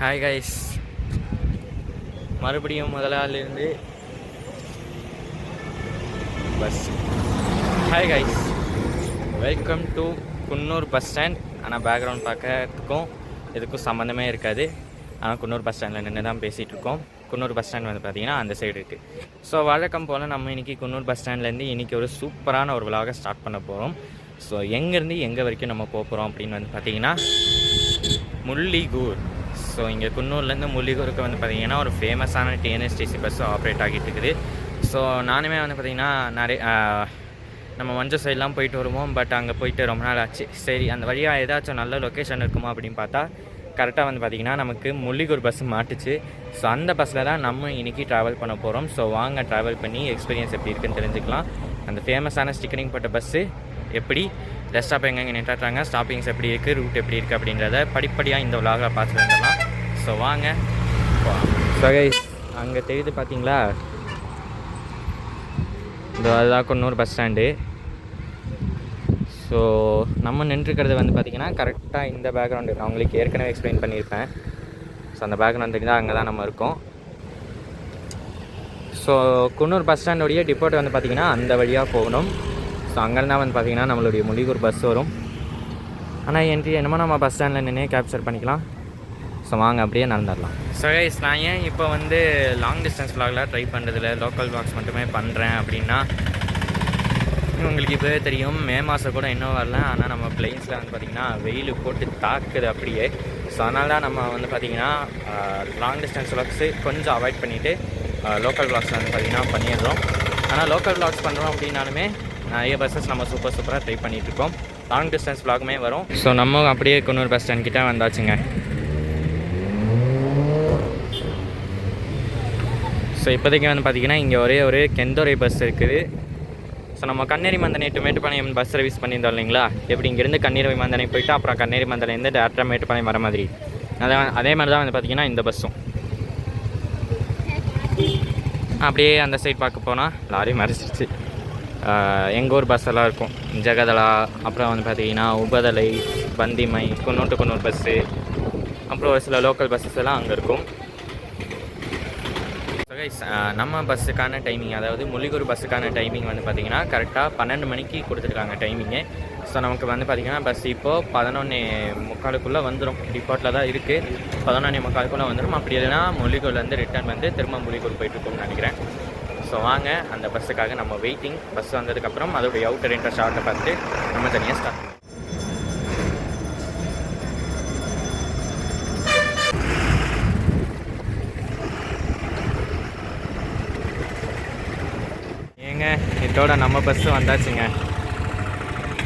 Hi guys, மறுபடியும் முதலாளிருந்து bus. Hi guys, welcome to Coonoor bus stand. ஆனால் பேக்ரவுண்ட் பார்க்கறதுக்கும் இதுக்கும் சம்மந்தமே இருக்காது. ஆனால் குன்னூர் பஸ் ஸ்டாண்டில் நின்று தான் பேசிகிட்டு இருக்கோம். குன்னூர் பஸ் ஸ்டாண்ட் வந்து பார்த்திங்கன்னா அந்த சைடு இருக்குது. ஸோ வழக்கம் போல் நம்ம இன்றைக்கி குன்னூர் பஸ் ஸ்டாண்ட்லேருந்து இன்றைக்கி ஒரு சூப்பரான ஒரு விலாகை ஸ்டார்ட் பண்ண போகிறோம். ஸோ எங்கேருந்து எங்கே வரைக்கும் நம்ம போகிறோம் அப்படின்னு வந்து பார்த்திங்கன்னா முள்ளிகூர். ஸோ இங்கே குன்னூர்லேருந்து முள்ளிகூருக்கு வந்து பார்த்திங்கன்னா ஒரு ஃபேமஸான டிஎன்எஸ்டிசி பஸ் ஆப்ரேட் ஆகிட்டு இருக்குது. ஸோ நானுமே வந்து பார்த்திங்கன்னா நிறைய நம்ம மஞ்சள் சைட்லாம் போயிட்டு வருவோம். பட் அங்கே போயிட்டு ரொம்ப நாள் ஆச்சு. சரி, அந்த வழியாக ஏதாச்சும் நல்ல லொக்கேஷன் இருக்குமா அப்படின்னு பார்த்தா கரெக்டாக வந்து பார்த்திங்கன்னா நமக்கு முள்ளிகூர் பஸ் மாட்டுச்சு. ஸோ அந்த பஸ்ஸில் தான் நம்ம இன்றைக்கி ட்ராவல் பண்ண போகிறோம். ஸோ வாங்க ட்ராவல் பண்ணி எக்ஸ்பீரியன்ஸ் எப்படி இருக்குன்னு தெரிஞ்சுக்கலாம். அந்த ஃபேமஸான ஸ்டிக்கரிங் போட்ட பஸ்ஸு எப்படி, ரெஸ்ட் ஸ்டாப் எங்கெங்கே நின்றாங்க, ஸ்டாப்பிங்ஸ் எப்படி இருக்குது, ரூட் எப்படி இருக்குது அப்படின்றத படிப்படியாக இந்த விலாகில் பார்த்து வந்துடலாம். ஸோ வாங்க. ஸோ கைஸ், அங்கே தெரியுது பார்த்தீங்களா, இந்த அதுதான் குன்னூர் பஸ் ஸ்டாண்டு. ஸோ நம்ம நின்றுக்கிறது வந்து பார்த்திங்கன்னா கரெக்டாக இந்த பேக்ரவுண்டு நான் உங்களுக்கு ஏற்கனவே எக்ஸ்பிளைன் பண்ணியிருப்பேன். ஸோ அந்த பேக்ரவுண்ட் தெரிஞ்சால் அங்கே தான் நம்ம இருக்கோம். ஸோ குன்னூர் பஸ் ஸ்டாண்டுடைய டிப்போர்ட் வந்து பார்த்திங்கன்னா அந்த வழியாக போகணும். ஸோ அங்கேருந்தா வந்து பார்த்திங்கன்னா நம்மளுடைய முள்ளிகூர் பஸ் வரும். ஆனால் என்ட்ரி என்னமோ நம்ம பஸ் ஸ்டாண்டில் நின்று கேப்சர் பண்ணிக்கலாம். ஸோ வாங்க அப்படியே நடந்துடலாம். ஸோ கைஸ், நான் ஏன் இப்போ வந்து லாங் டிஸ்டன்ஸ் விலாகில் ட்ரை பண்ணுறதில்ல, லோக்கல் விலாக்ஸ் மட்டுமே பண்ணுறேன் அப்படின்னா, உங்களுக்கு இப்போவே தெரியும், மே மாதம் கூட இன்னும் வரல. ஆனால் நம்ம பிளேன்ஸில் வந்து பார்த்திங்கன்னா வெயில் போட்டு தாக்குது அப்படியே. ஸோ அதனால தான் நம்ம வந்து பார்த்திங்கன்னா லாங் டிஸ்டன்ஸ் விலாக்ஸு கொஞ்சம் அவாய்ட் பண்ணிவிட்டு லோக்கல் விலாக்ஸ் வந்து பார்த்திங்கன்னா பண்ணிடுறோம். ஆனால் லோக்கல் விலாக்ஸ் பண்ணுறோம் அப்படின்னாலுமே நிறைய பஸ்ஸஸ் நம்ம சூப்பராக ட்ரை பண்ணிகிட்ருக்கோம். லாங் டிஸ்டன்ஸ் விலாகுமே வரும். ஸோ நம்ம அப்படியே குன்னூர் பஸ் ஸ்டாண்ட் கிட்டே வந்தாச்சுங்க. ஸோ இப்போதைக்கு வந்து பார்த்திங்கன்னா இங்கே ஒரே ஒரு கெந்தோரை பஸ் இருக்குது. ஸோ நம்ம Kanneri Mandhanai to Mettupalayam bus service பண்ணியிருந்தோம் இல்லைங்களா, எப்படி இங்கேருந்து கண்ணேரி மந்தனை போயிட்டு அப்புறம் கண்ணேரி மந்தனைலேருந்து டேரக்டாக மேட்டுப்பாளையம் வர மாதிரி, அதே மாதிரி தான் வந்து பார்த்திங்கன்னா இந்த பஸ்ஸும். அப்படியே அந்த சைட் பார்க்க போனால் லாரி மறைச்சிருச்சு. எங்கள் ஊர் பஸ் எல்லாம் இருக்கும், ஜெகதலா, அப்புறம் வந்து பார்த்திங்கன்னா உபதலை, பந்திமை, குன்னூர் பஸ்ஸு, அப்புறம் ஒரு சில லோக்கல் பஸ்ஸஸ் எல்லாம் அங்கே இருக்கும். ஸோ கைஸ், நம்ம பஸ்ஸுக்கான டைமிங், அதாவது முள்ளிகூர் பஸ்ஸுக்கான டைமிங் வந்து பார்த்திங்கன்னா கரெக்டாக 12 மணிக்கு கொடுத்துருக்காங்க டைமிங்கு. ஸோ நமக்கு வந்து பார்த்திங்கன்னா பஸ் இப்போது 11:45 வந்துடும். டிபார்ட்டில் தான் இருக்குது. 11:45 வந்துடும். அப்படி இல்லைன்னா முள்ளிகூர்லேருந்து ரிட்டர்ன் வந்து திரும்ப முள்ளிகூர் போயிட்டுருக்கோம்னு நினைக்கிறேன். ஸோ வாங்க, அந்த பஸ்ஸுக்காக நம்ம வெயிட்டிங். பஸ் வந்ததுக்கப்புறம் அதோடைய அவுட்டர் இன்டர் ஷார்ட்டை பார்த்துட்டு நம்ம தனியாக ஸ்டார்ட் பண்ணுவோம். ஏங்க, இதோட நம்ம பஸ்ஸு வந்தாச்சுங்க.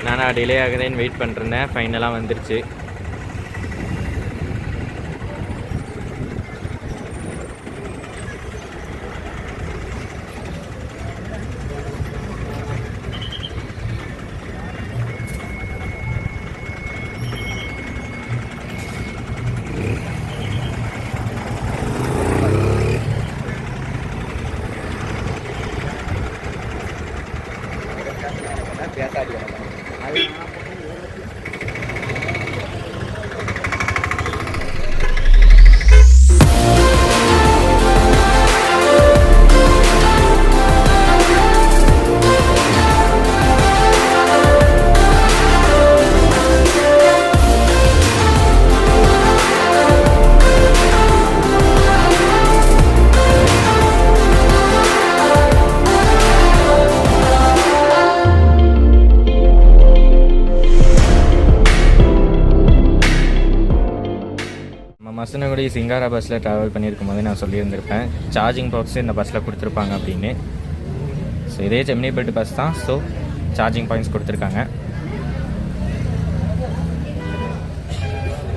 நானாக டிலே ஆகுதுன்னு வெயிட் பண்ணிருந்தேன். ஃபைனலாக வந்துருச்சு. மசனகுடி சிங்காரா பஸ்ஸில் ட்ராவல் பண்ணியிருக்கும் போது நான் சொல்லியிருந்திருப்பேன் சார்ஜிங் பாக்ஸ் இந்த பஸ்ஸில் கொடுத்துருப்பாங்க அப்படின்னு. ஸோ இதே செம்னிபெல்ட் பஸ் தான். ஸோ சார்ஜிங் பாயிண்ட்ஸ் கொடுத்துருக்காங்க.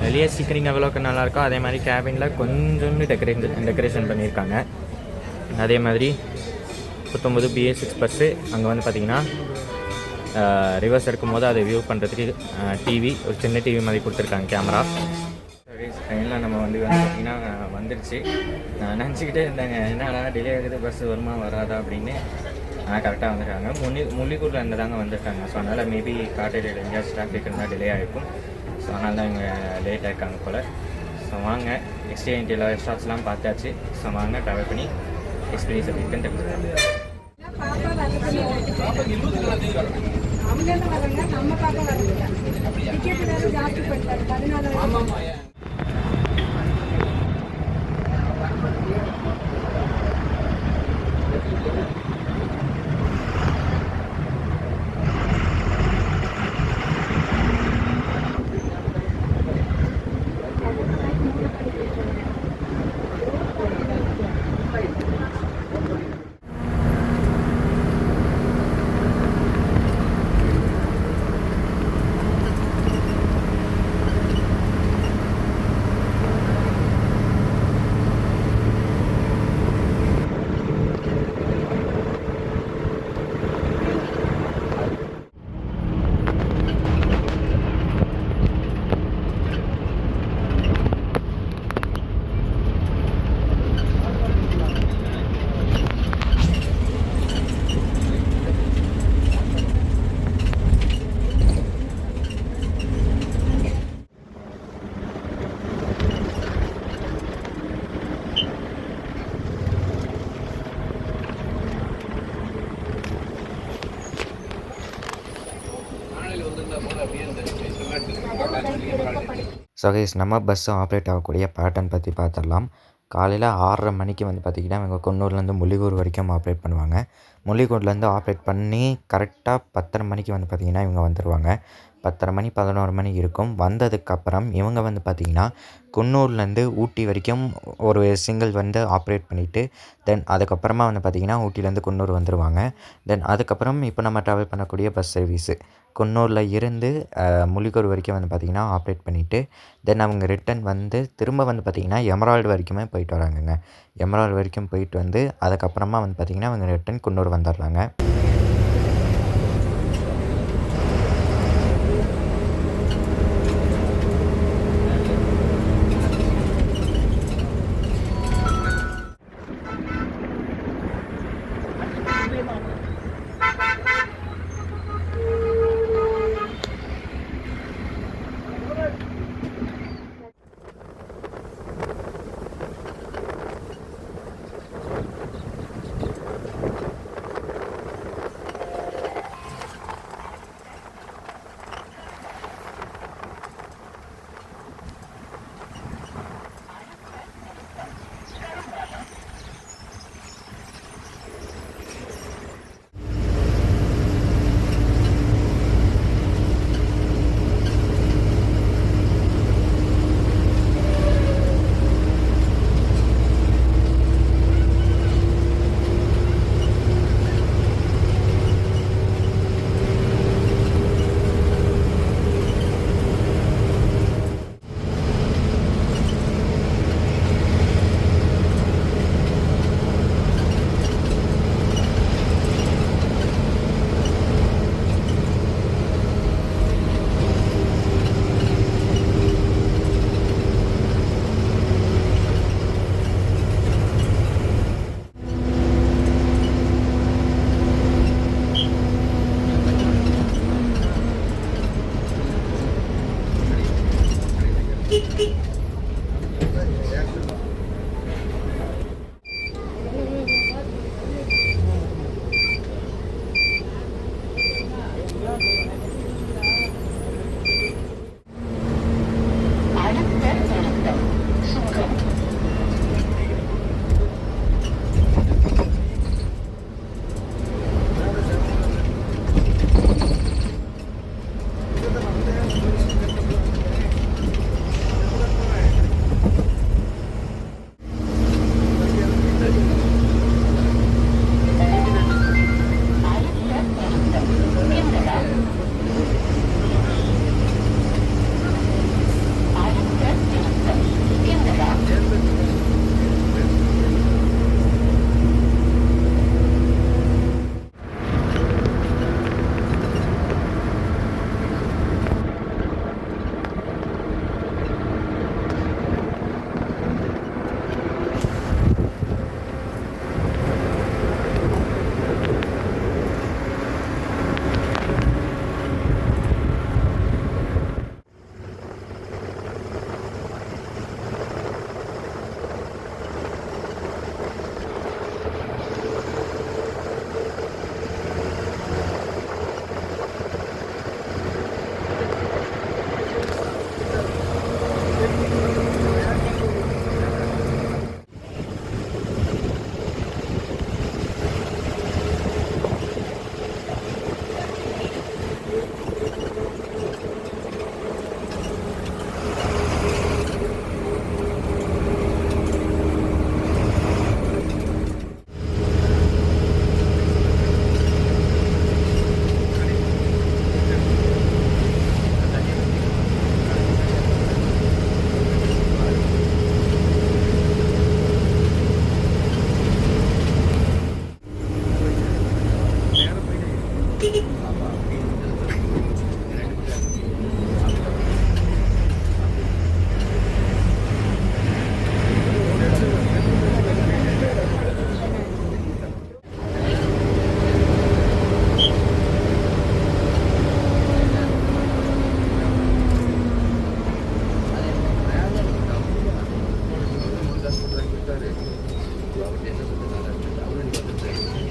வெளியே ஸ்டிக்கரிங் எவ்வளோக்கு நல்லாயிருக்கோ அதே மாதிரி கேபினில் கொஞ்சோண்டு டெக்கரேஷன் பண்ணியிருக்காங்க. அதே மாதிரி 19 BA6 பஸ்ஸு அங்கே வந்து பார்த்திங்கன்னா ரிவர்ஸ் இருக்கும்போது அதை வியூ பண்ணுறதுக்கு டிவி, ஒரு சின்ன டிவி மாதிரி கொடுத்துருக்காங்க, கேமரா. ட்ரெயினில் நம்ம வந்து பார்த்திங்கன்னா வந்துடுச்சு. நான் நினச்சிக்கிட்டே இருந்தேங்க, என்னடா டிலே ஆகுது, பஸ்ஸு வருமா வராதா அப்படின்னு. ஆனால் கரெக்டாக வந்துருக்காங்க. முள்ளிகூரில் இருந்து தாங்க வந்துருக்காங்க. ஸோ அதனால் மேபி காட்டேரியில் எங்கேயாச்சும் டிராஃபிக் இருந்தால் டிலே ஆகிருக்கும். ஸோ அதனால தான் இவங்க லேட் ஆகிருக்காங்க போல். ஸோ வாங்க எக்ஸ்பீரியன்ஸ் எல்லா ஸ்டாப்ஸ்லாம் பார்த்தாச்சு. ஸோ வாங்க ட்ராவல் பண்ணி எக்ஸ்பீரியன்ஸ் எப்படி இருக்குன்னு தெரிஞ்சுக்கலாம். அவங்க என்ன வராங்க, நம்ம பாப்பா வரல. டிக்கெட் வேறு ஜாஸ்தி பண்ணிட்டாரு, 14,000. ஸோ கைஸ், நம்ம பஸ்ஸு ஆப்ரேட் ஆகக்கூடிய பேட்டர்ன் பற்றி பார்த்துடலாம். காலையில் 6:30 மணிக்கு வந்து பார்த்திங்கன்னா இவங்க குன்னூர்லேருந்து முள்ளிக்கூர் வரைக்கும் ஆப்ரேட் பண்ணுவாங்க. முள்ளிக்கூர்லேருந்து ஆப்ரேட் பண்ணி கரெக்டாக 10:30 மணிக்கு வந்து பார்த்திங்கன்னா இவங்க வந்துடுவாங்க. 10:30 மணி 11 மணி இருக்கும். வந்ததுக்கப்புறம் இவங்க வந்து பார்த்திங்கன்னா குன்னூர்லேருந்து ஊட்டி வரைக்கும் ஒரு சிங்கிள் வந்து ஆப்ரேட் பண்ணிவிட்டு தென் அதுக்கப்புறமா வந்து பார்த்திங்கன்னா ஊட்டிலேருந்து குன்னூர் வந்துடுவாங்க. தென் அதுக்கப்புறம் இப்போ நம்ம ட்ராவல் பண்ணக்கூடிய பஸ் சர்வீஸு குன்னூரில் இருந்து முள்ளிக்கூர் வரைக்கும் வந்து பார்த்திங்கன்னா ஆப்ரேட் பண்ணிவிட்டு தென் அவங்க ரிட்டன் வந்து திரும்ப வந்து பார்த்திங்கன்னா எமரால்டு வரைக்குமே போயிட்டு வராங்கங்க. எமரால்டு வரைக்கும் போயிட்டு வந்து அதுக்கப்புறமா வந்து பார்த்திங்கன்னா அவங்க ரிட்டன் குன்னூர் வந்துடுறாங்க.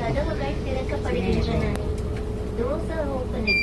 கதவுகள் திறக்கப்படுகின்றன. Doors are opening.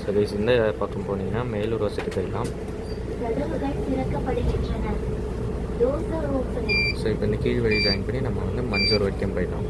சர்வீஸ் இந்த பக்கம் போனீங்கன்னா மேலூர் வசதி போயிடலாம். கதவுகள் திறக்கப்படுகின்றன. Doors are opening. ஸோ இப்போ இந்த கீழ் வழி ஜாயின் பண்ணி நம்ம வந்து மஞ்சூர் வரைக்கும் போயிடலாம்.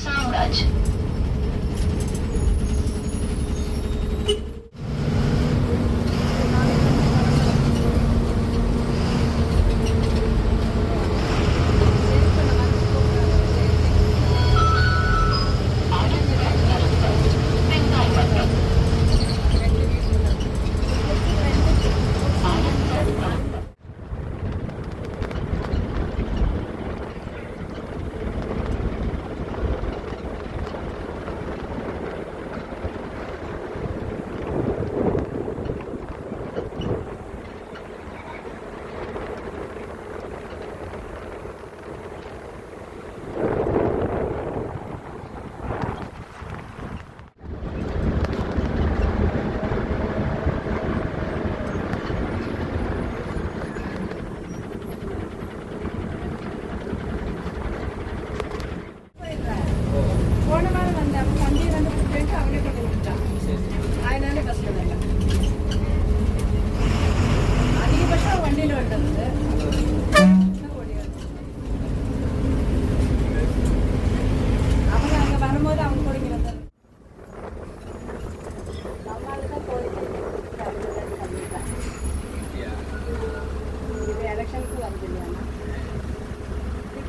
சாம்ராஜ்.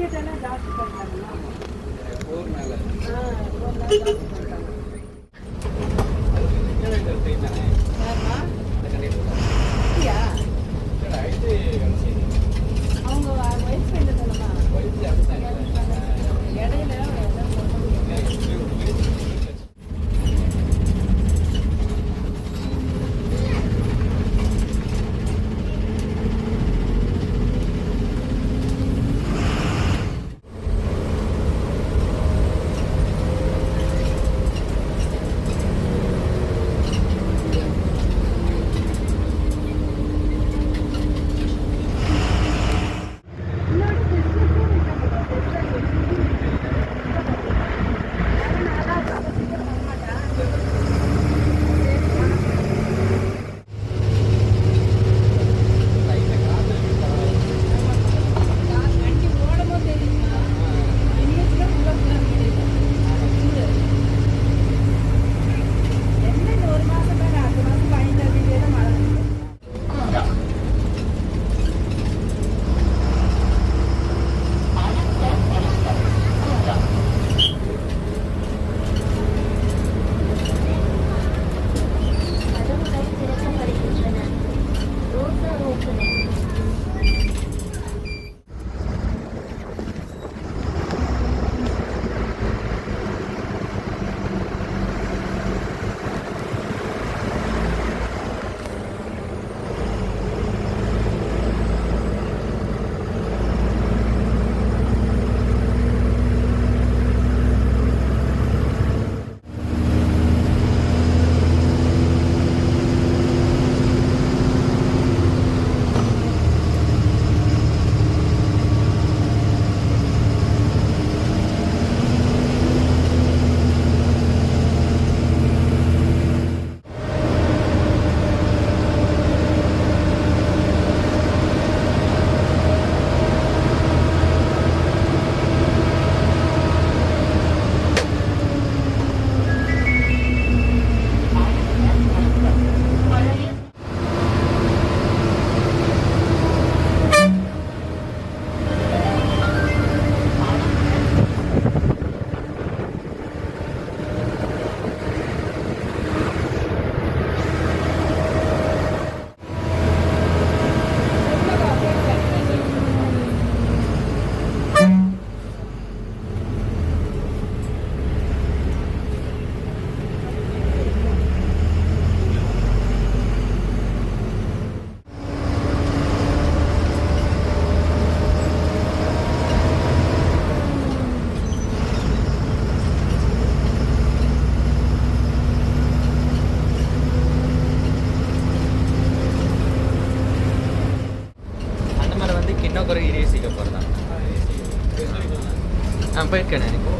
டிக்கெட் எல்லாம் ஜாஸ்தி பண்ணிட்டாங்களா? போர் மேலே ஒரு நாள் ஜாஸ்தி பண்ணிட்டாங்க. யாரும்மா? அப்படியா? அவங்க வயசு என்ன சொல்லமா? இடையில எல்லாம் சொல்ல முடியாது. கதவுகள் திறக்கப்படுகின்றன. Doors are opening. அந்த மாதிரி வந்து கிண்ணக்குறை இரேசிக்க போகிறதான் போயிருக்கேன் எனக்கு.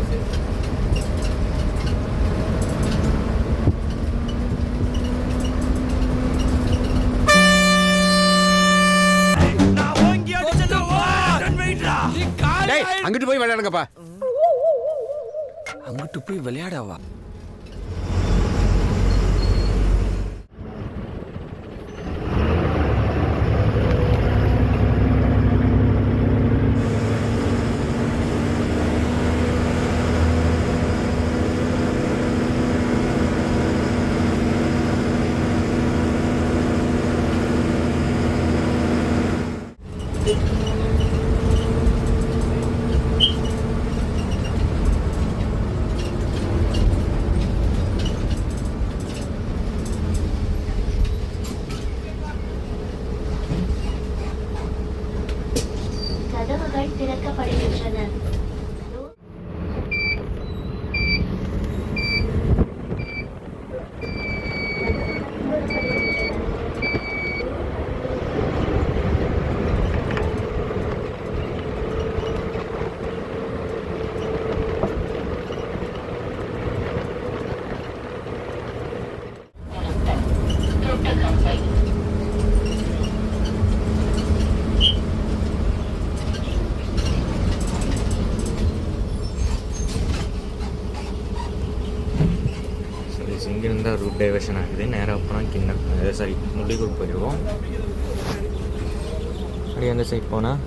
அங்கிட்டு போய் விளையாடுங்கப்பா. அங்கிட்டு போய் விளையாடவா? கதவுகள் திறக்கப்படுகின்றன. இங்கேருந்து ரூட் டைவர்ஷன் ஆகுது. நேராக போனால் கிண்ணம் சாரி நுள்ளிக்குள் போயிடுவோம். அப்படியே அந்த சைட் போனால்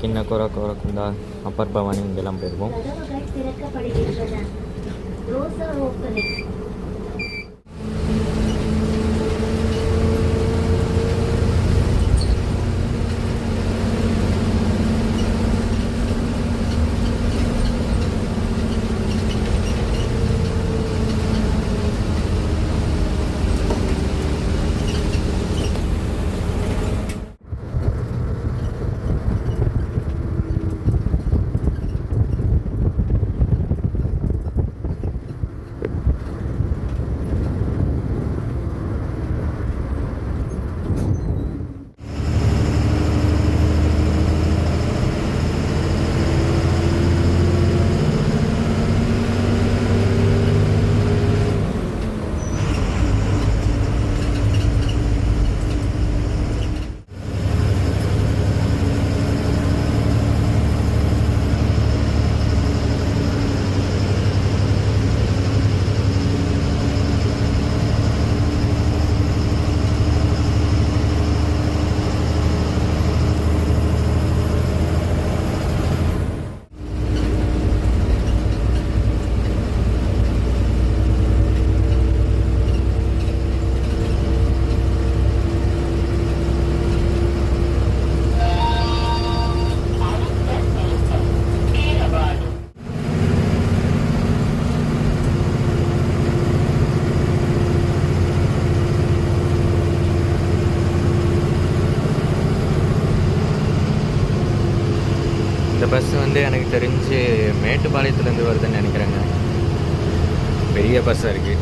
கிண்ணக்கோரா கோரக்குந்தா அப்பர் பவானி இங்கெல்லாம் போயிருக்கோம். கதவுகள் திறக்கப்படுகின்றன. Doors are opening. இந்த பஸ் வந்து எனக்கு தெரிஞ்சு மேட்டுப்பாளையத்துலேருந்து வருதுன்னு நினைக்கிறேங்க. பெரிய பஸ்ஸாக இருக்குது.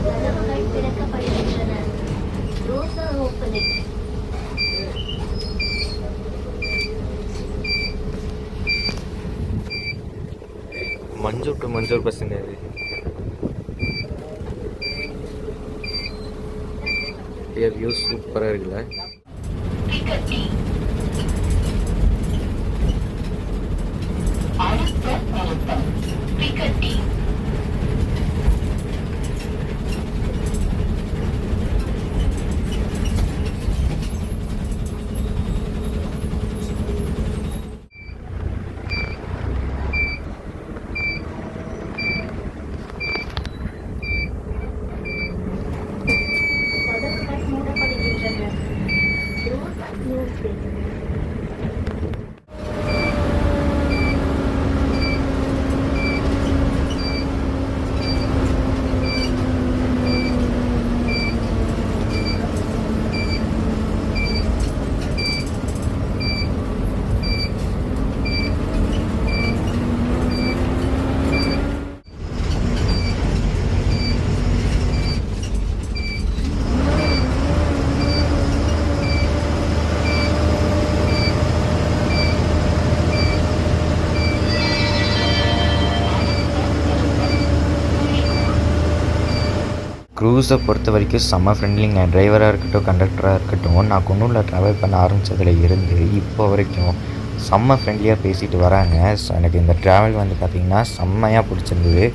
கதவுகள் திறக்கப்படுகின்றன. Doors are opening. Manjoor to Manjoor பஸ்ஸுங்க இது. வியூ சூப்பராக இருக்குல்ல. கதவுகள் மூடப்படுகின்றன. Doors are closing. க்ரூஸை பொறுத்த வரைக்கும் செம்ம ஃப்ரெண்ட்லிங்க. டிரைவராக இருக்கட்டும், கண்டக்டராக இருக்கட்டும், நான் குன்னூரில் ட்ராவல் பண்ண ஆரம்பித்ததில் இருந்து இப்போ வரைக்கும் செம்ம ஃப்ரெண்ட்லியாக பேசிட்டு வராங்க. ஸோ எனக்கு இந்த ட்ராவல் வந்து பார்த்திங்கன்னா செம்மையாக பிடிச்சிருந்தது.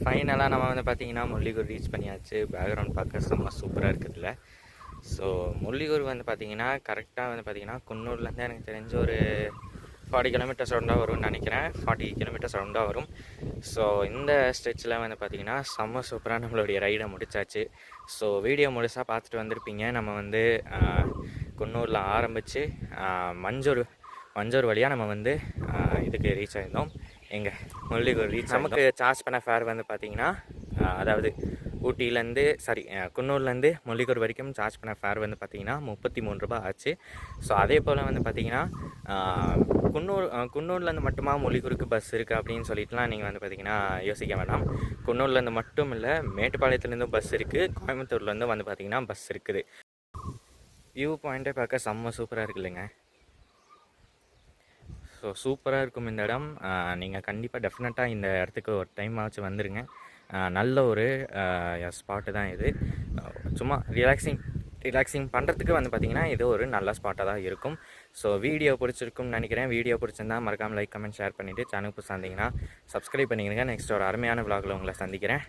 ஃபைனலாக நம்ம வந்து பார்த்திங்கன்னா முள்ளியூர் ரீச் பண்ணியாச்சு. பேக்ரவுண்ட் பார்க்க செம்ம சூப்பராக இருக்குதுல்ல. ஸோ முள்ளியூர் வந்து பார்த்திங்கன்னா கரெக்டாக வந்து பார்த்திங்கன்னா குன்னூர்லேருந்து எனக்கு தெரிஞ்ச ஒரு 40 கிலோமீட்டர்ஸ் ரவுண்டாக வரும்னு நினைக்கிறேன். 40 கிலோமீட்டர்ஸ் ரவுண்டாக வரும். ஸோ இந்த ஸ்ட்ரெச்சில் வந்து பார்த்திங்கன்னா செம்ம சூப்பராக நம்மளுடைய ரைடை முடிச்சாச்சு. ஸோ வீடியோ முழுசாக பார்த்துட்டு வந்திருப்பீங்க. நம்ம வந்து குன்னூரில் ஆரம்பித்து மஞ்சூர் வழியாக நம்ம வந்து இதுக்கு ரீச் ஆகிருந்தோம். எங்கள் முள்ளியூர் ரீச். நமக்கு சார்ஜ் பண்ண ஃபேர் வந்து பார்த்திங்கன்னா அதாவது ஊட்டியிலேருந்து குன்னூர்லேருந்து முள்ளிக்கூர் வரைக்கும் சார்ஜ் பண்ண ஃபேர் வந்து பார்த்திங்கன்னா 33 ரூபா ஆச்சு. ஸோ அதே போல் வந்து பார்த்திங்கன்னா குன்னூர்லேருந்து மட்டுமா முள்ளிக்கூருக்கு பஸ் இருக்குது அப்படின்னு சொல்லிட்டுலாம் நீங்கள் வந்து பார்த்திங்கன்னா யோசிக்க வேண்டாம். குன்னூர்லேருந்து மட்டும் இல்லை, மேட்டுப்பாளையத்துலேருந்தும் பஸ் இருக்குது, கோயம்புத்தூர்லேருந்து வந்து பார்த்திங்கன்னா பஸ் இருக்குது. வியூ பாயிண்ட்டே பார்க்க செம்ம சூப்பராக இருக்குது இல்லைங்க. ஸோ சூப்பராக இருக்கும் இந்த இடம். நீங்கள் கண்டிப்பாக டெஃபினட்டாக இந்த இடத்துக்கு ஒரு டைம் ஆச்சு வந்துடுங்க. நல்ல ஒரு ஸ்பாட்டு தான் இது. சும்மா ரிலாக்ஸிங் பண்ணுறதுக்கு வந்து பார்த்திங்கன்னா இது ஒரு நல்ல ஸ்பாட்டாக தான் இருக்கும். ஸோ வீடியோ பிடிச்சிருக்கும்னு நினைக்கிறேன். வீடியோ பிடிச்சிருந்தா மறக்காமல் லைக், கமெண்ட், ஷேர் பண்ணிவிட்டு சேனல் புதுசாக இருந்தீங்கன்னா சப்ஸ்கிரைப் பண்ணிக்கிறேங்க. நெக்ஸ்ட் ஒரு அருமையான விலாகில் உங்களை சந்திக்கிறேன்.